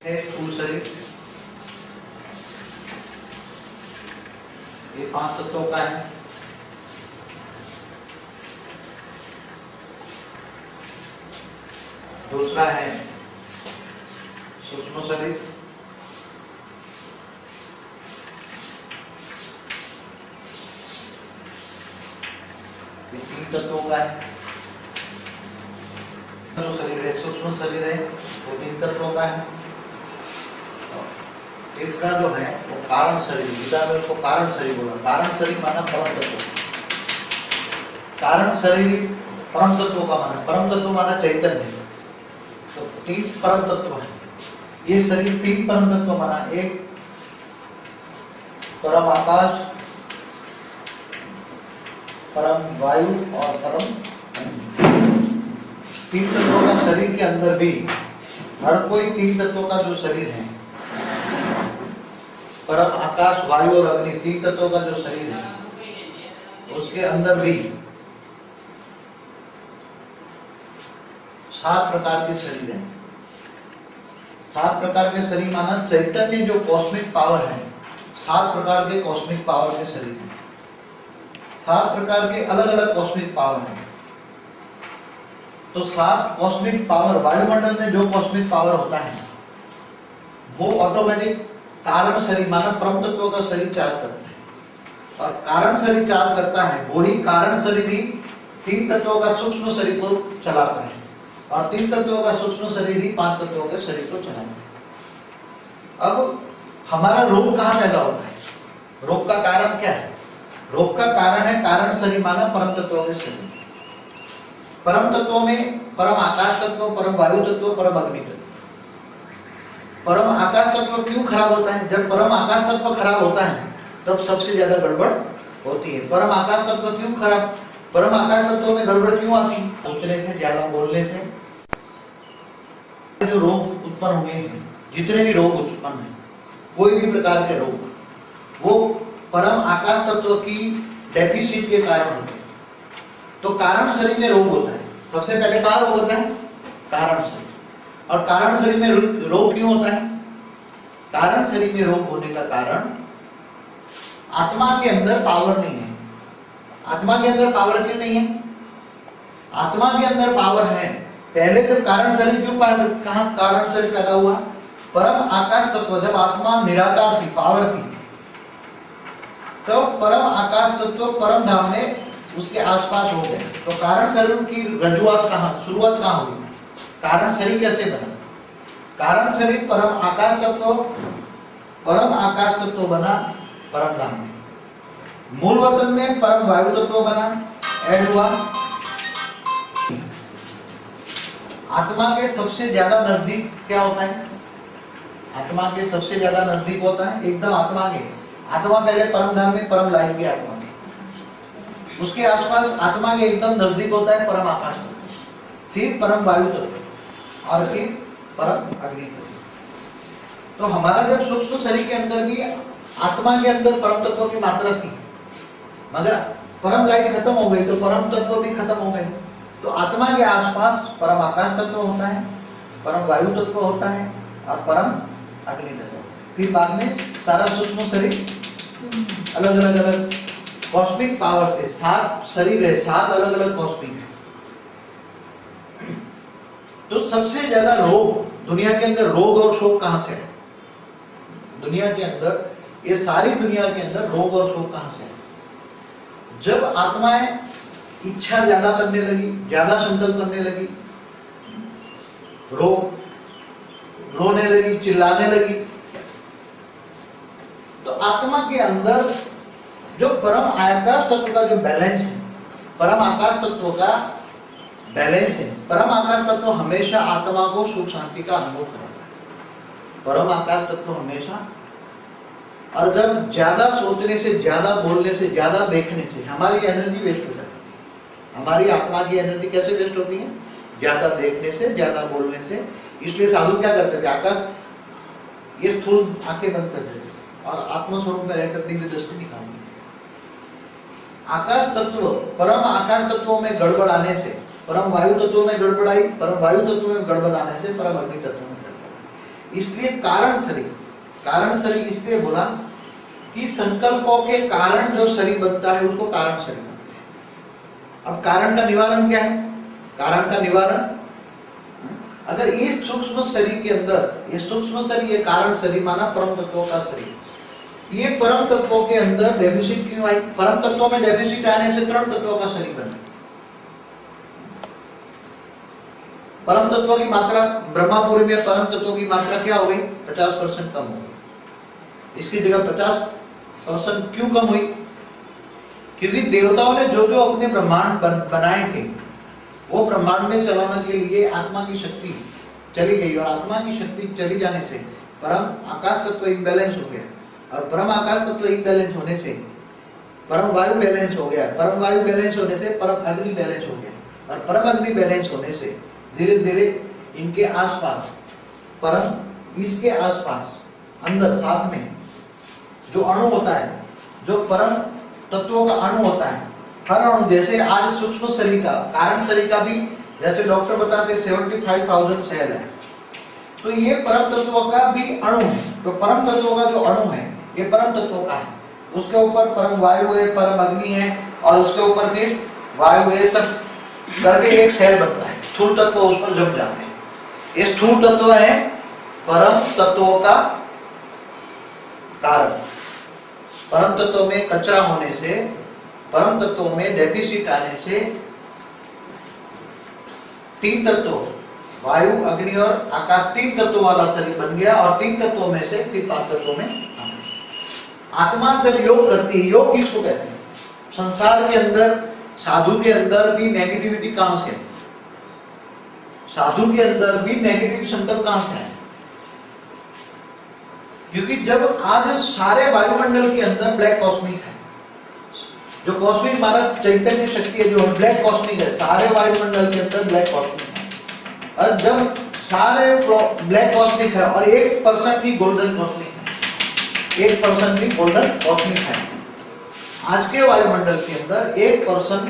है स्थूल शरीर, ये 5 तत्वों का है। दूसरा है सूक्ष्म शरीर, ये 3 तत्वों का है। जो शरीर है सूक्ष्म शरीर है वो 3 तत्वों का है। इसका जो है वो कारण शरीर, गीता में उसको कारण शरीर बोला। कारण शरीर माना परम तत्व, कारण शरीर परम तत्व का माना, परम तत्व माना चैतन्य। तो 3 परम तत्व है ये शरीर, 3 परम तत्व माना। एक परम आकाश, परम वायु और परम अग्नि। 3 तत्वों का शरीर के अंदर भी हर कोई 3 तत्वों का जो शरीर है, परम आकाश वायु और अग्नि 3 तत्वों का जो शरीर है उसके अंदर भी 7 प्रकार के शरीर हैं। 7 प्रकार के शरीर माना चैतन्य जो कॉस्मिक पावर है, 7 प्रकार के कॉस्मिक पावर के शरीर हैं। 7 प्रकार के अलग अलग कॉस्मिक पावर हैं। तो 7 कॉस्मिक पावर, वायुमंडल में जो कॉस्मिक पावर होता है वो ऑटोमेटिक कारण शरीर माना परम तत्वों का शरीर चार्ज करता है। और कारण शरीर चार्ज करता है वही कारण शरीर ही 3 तत्वों का सूक्ष्म शरीर को चलाता है, और 3 तत्वों का सूक्ष्म शरीर ही 5 तत्वों के शरीर को चलाता है। अब हमारा रोग कहाँ पैदा होता है? रोग का कारण क्या है? रोग का कारण है कारण शरीर माना परम तत्वों के शरीर। परम तत्वों में परम आकाश तत्व, परम वायु तत्व, परम अग्नि तत्व। परम आकाश तत्व क्यों खराब होता है? जब परम आकाश तत्व खराब होता है तब सबसे ज्यादा गड़बड़ होती है। परम आकाश तत्व क्यों खराब? परम आकाश तत्व में गड़बड़ क्यों आती है? सोचने से, ज्यादा बोलने से जो रोग उत्पन्न हुए हैं, जितने भी रोग उत्पन्न है, कोई भी प्रकार के रोग, वो परम आकाश तत्व की डेफिसिट के कारण होते हैं। तो कारण शरीर में रोग होता है। सबसे पहले कहाँ रोग होता है? कारण शरीर। और कारण शरीर में रोग क्यों होता है? कारण शरीर में रोग होने का कारण आत्मा के अंदर पावर नहीं है। आत्मा के अंदर पावर क्यों नहीं है? आत्मा के अंदर पावर है। पहले जब कारण शरीर क्यों कहाँ कारण शरीर पैदा हुआ? परम आकाश तत्व जब आत्मा निराकार थी, पावर थी, तो परम आकाश तत्व परम धाम में उसके आसपास हो गए। तो कारण शरीर की रजुआत कहाँ, शुरुआत कहाँ हुई? कारण शरीर कैसे बना? कारण शरीर परम आकाश तत्व बना परम धाम में। मूल वतन में परम वायु तत्व बना, ऐड हुआ। आत्मा के सबसे ज्यादा नजदीक क्या होता है? आत्मा के सबसे ज्यादा नजदीक होता है एकदम आत्मा के। आत्मा पहले परम धाम में, परम लाइन की आत्मा में, उसके आसपास आत्मा के एकदम नजदीक होता है परम आकाश तत्व, फिर परम वायु तत्व और फिर परम अग्नि तत्व। तो हमारा जब सूक्ष्म शरीर के अंदर भी आत्मा के अंदर परम तत्व की मात्रा थी, मगर परम लाइन खत्म हो गई तो परम तत्व भी खत्म हो गए। तो आत्मा के आसपास परम आकाश तत्व होता है, परम वायु तत्व होता है और परम अग्नि तत्व। फिर बाद में सारा सूक्ष्म शरीर अलग अलग कॉस्मिक पावर से, 7 शरीर है, 7 अलग अलग कॉस्मिक है। तो सबसे ज्यादा रोग दुनिया के अंदर, रोग और शोक कहां से है? दुनिया के अंदर, ये सारी दुनिया के अंदर रोग और शोक कहां से है? जब आत्माएं इच्छा ज्यादा करने लगी, ज्यादा संकल्प करने लगी, रोने लगी, चिल्लाने लगी, तो आत्मा के अंदर जो परम आकाश तत्व का जो बैलेंस है, परम आकाश तत्व का बैलेंस है। परम आकाश तत्व हमेशा आत्मा को सुख शांति का अनुभव कराता है, परम आकाश तत्व हमेशा। और जब ज्यादा सोचने से, ज्यादा बोलने से, ज्यादा देखने से हमारी एनर्जी वेस्ट हो जाती है। हमारी आत्मा की एनर्जी कैसे वेस्ट होती है? ज्यादा देखने से, ज्यादा बोलने से। इसलिए साधु क्या करते थे? आकाश ये स्थूल आंखें बंद कर देते और आत्मस्वरूप में रहकर दिव्य दृष्टि निकालते। आकाश तत्व, परम आकाश तत्वों में गड़बड़ आने से परम वायु तत्वों में गड़बड़ आई, परम वायु तत्व में गड़बड़ आने से परम अग्नि तत्व में गड़बड़। इसलिए कारण शरीर इसलिए बोला कि संकल्पों के कारण जो शरीर बनता है उसको कारण शरीर बनते हैं। अब कारण का निवारण क्या है? कारण का निवारण, अगर इस सूक्ष्म शरीर के अंदर, ये सूक्ष्म शरीर, ये कारण शरीर माना परम तत्वों का शरीर, ये परम तत्वों के अंदर डेफिसिट क्यों आई? परम तत्वों में डेफिसिट आने से परम तत्वों का शरीर बना। परम तत्वों की मात्रा, ब्रह्मापुरी में परम तत्वों की मात्रा क्या हो गई? 50% कम हो गई। इसकी जगह 50% क्यों कम हुई? क्योंकि देवताओं ने जो जो अपने ब्रह्मांड बनाए थे, वो ब्रह्मांड में चलाने के लिए आत्मा की शक्ति चली गई, और आत्मा की शक्ति चली जाने से परम आकाश तत्व इम्बैलेंस हो गया, और परम आकाश तत्व इम्बैलेंस होने से परम वायु बैलेंस हो गया, परम वायु बैलेंस होने से परम अग्नि बैलेंस हो गया, और परम अग्नि बैलेंस होने से धीरे धीरे इनके आसपास, परम इसके आसपास अंदर साथ में जो अणु होता है, जो परम तत्वों का अणु होता है, हर अणु, जैसे आज सूक्ष्म शरीर का, कारण शरीर का भी जैसे डॉक्टर बताते हैं 75,000 सेल है, तो ये परम तत्वों का भी अणु है। तो परम तत्वों का जो अणु है ये परम तत्वों का है, उसके ऊपर परम वायु है, परम अग्नि है, और उसके ऊपर फिर वायु है, सब करके एक सेल बनता है। स्थूल तत्व उस पर जम जाते हैं। ये स्थूल तत्व है परम तत्वों का कारण। परम तत्वों में कचरा होने से, परम तत्वों में डेफिसिट आने से तीन तत्वों, वायु, अग्नि और आकाश, तीन तत्वों वाला शरीर बन गया, और तीन तत्वों में से फिर पांच तत्वों में आत्मा जब योग करती है, योग किसको कहते हैं? संसार के अंदर, साधु के अंदर भी नेगेटिविटी कहां से है? साधु के अंदर भी नेगेटिव संकल्प कहां से है? क्योंकि जब आज सारे वायुमंडल के अंदर ब्लैक कॉस्मिक है, जो कॉस्मिक माना चैतन्य शक्ति है, जो ब्लैक कॉस्मिक है, सारे वायुमंडल के अंदर ब्लैक कॉस्मिक है। और जब सारे ब्लैक कॉस्मिक है और 1% ही गोल्डन कॉस्मिक है, 1% ही गोल्डन कॉस्मिक है। आज के वायुमंडल के अंदर 1%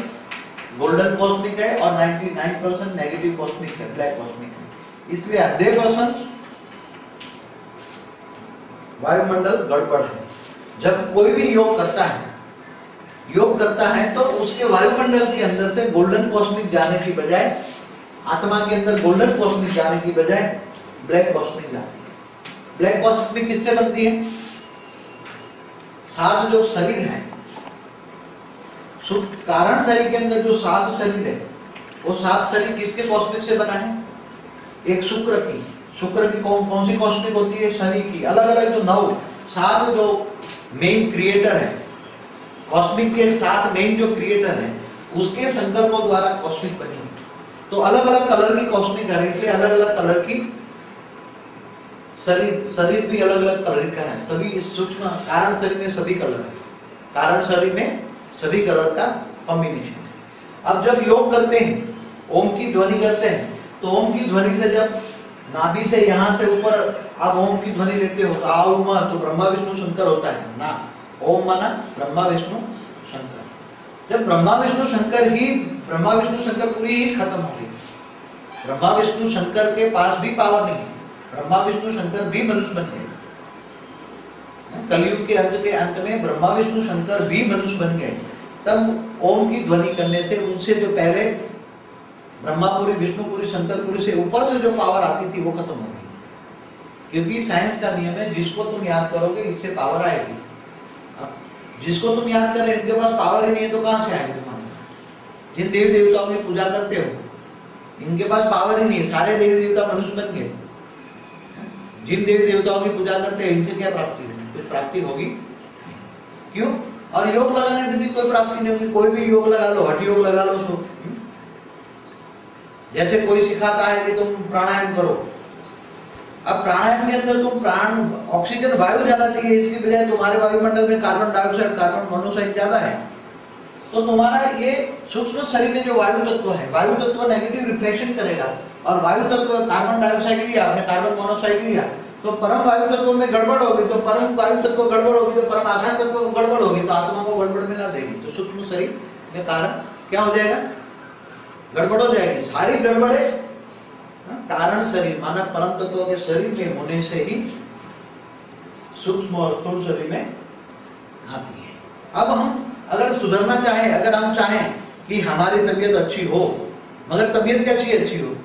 गोल्डन कॉस्मिक है और 99% नेगेटिव कॉस्मिक है, ब्लैक कॉस्मिक है। इसलिए 100% वायुमंडल गड़बड़ है। जब कोई भी योग करता है तो उसके वायुमंडल के अंदर से गोल्डन कॉस्मिक जाने की बजाय, आत्मा के अंदर गोल्डन कॉस्मिक जाने की बजाय ब्लैक कॉस्मिक जाती है। ब्लैक कॉस्मिक किससे बनती है? सात जो शरीर है, कारण शरीर के अंदर जो सात शरीर है, वो सात शरीर किसके कॉस्मिक से बना है? एक शुक्र की कौन सी कॉस्मिक होती है? शनि की। अलग अलग जो सात जो मेन क्रिएटर है, कॉस्मिक के सात मेन जो क्रिएटर है, उसके संकल्पों द्वारा कॉस्मिक बनी। तो अलग अलग कलर की कॉस्मिक है, इसलिए अलग अलग कलर की शरीर भी अलग अलग कलर का है। सभी सूक्ष्म कारण शरीर में सभी कलर है, कारण शरीर में सभी कलर का कॉम्बिनेशन है। अब जब योग करते हैं, ओम की ध्वनि करते हैं, तो ओम की ध्वनि से जब नाभि से यहां से ऊपर आप ओम की ध्वनि लेते हो, तो आओ तो ब्रह्मा विष्णु शंकर होता है ना। ओम माना ब्रह्मा विष्णु शंकर। जब ब्रह्मा विष्णु शंकर पूरी ही खत्म हो गई, ब्रह्मा विष्णु शंकर के पास भी पावर नहीं है, ब्रह्मा विष्णु शंकर भी मनुष्य बन गए। कलयुग के अंत में ब्रह्मा विष्णु शंकर भी मनुष्य बन गए। तब ओम की ध्वनि करने से उनसे जो पहले ब्रह्मापुरी, विष्णुपुरी, शंकरपुरी से ऊपर से जो पावर आती थी वो खत्म हो गई। क्योंकि साइंस का नियम है, जिसको तुम याद करोगे इससे पावर आएगी। जिसको तुम याद कर रहे हो, इनके पास पावर ही नहीं है तो कहां से आएगी तुम्हारे? जिन देवी देवताओं की पूजा करते हो, इनके पास पावर ही नहीं है, सारे देवी देवता मनुष्य बन गए। जिन देवी देवताओं की पूजा करते हैं, इनसे क्या प्राप्ति होगी? कुछ प्राप्ति होगी? क्यों? और योग लगाने से भी कोई प्राप्ति नहीं होगी। कोई भी योग लगा लो, हठ योग लगा लो, तो जैसे कोई सिखाता है कि तुम प्राणायाम करो, अब प्राणायाम के अंदर तुम प्राण, ऑक्सीजन, वायु ज्यादा चाहिए, इसकी बजाय तुम्हारे वायुमंडल में कार्बन डाइऑक्साइड, कार्बन मोनोऑक्साइड ज्यादा है, तो तुम्हारा ये सूक्ष्म शरीर में जो वायु तत्व है, वायु तत्व नेगेटिव रिफ्लेक्शन करेगा। और वायु तत्व कार्बन डाइऑक्साइड लिया आपने, कार्बन मोनोऑक्साइड लिया, तो परम वायु तत्व में गड़बड़ होगी, तो परम वायु तत्व गड़बड़ होगी, तो परम आकाश तत्व गड़बड़ होगी, तो आत्मा को गड़बड़ में ला देगी। तो सूक्ष्म शरीर में कारण क्या हो जाएगा? गड़बड़ हो जाएगी। सारी गड़बड़े कारण शरीर माना परम तत्व के शरीर में होने से ही सूक्ष्म और स्थूल शरीर में आती है। अब हम अगर सुधरना चाहें, अगर हम चाहें कि हमारी तबीयत अच्छी हो, मगर तबीयत कैसी अच्छी हो?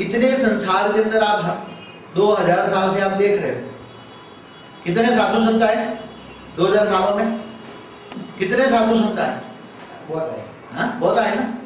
इतने संसार के अंदर आप 2000 साल से आप देख रहे हो कितने साधु संत आए 2000 सालों में, कितने साधु संत आए? बहुत आए ना।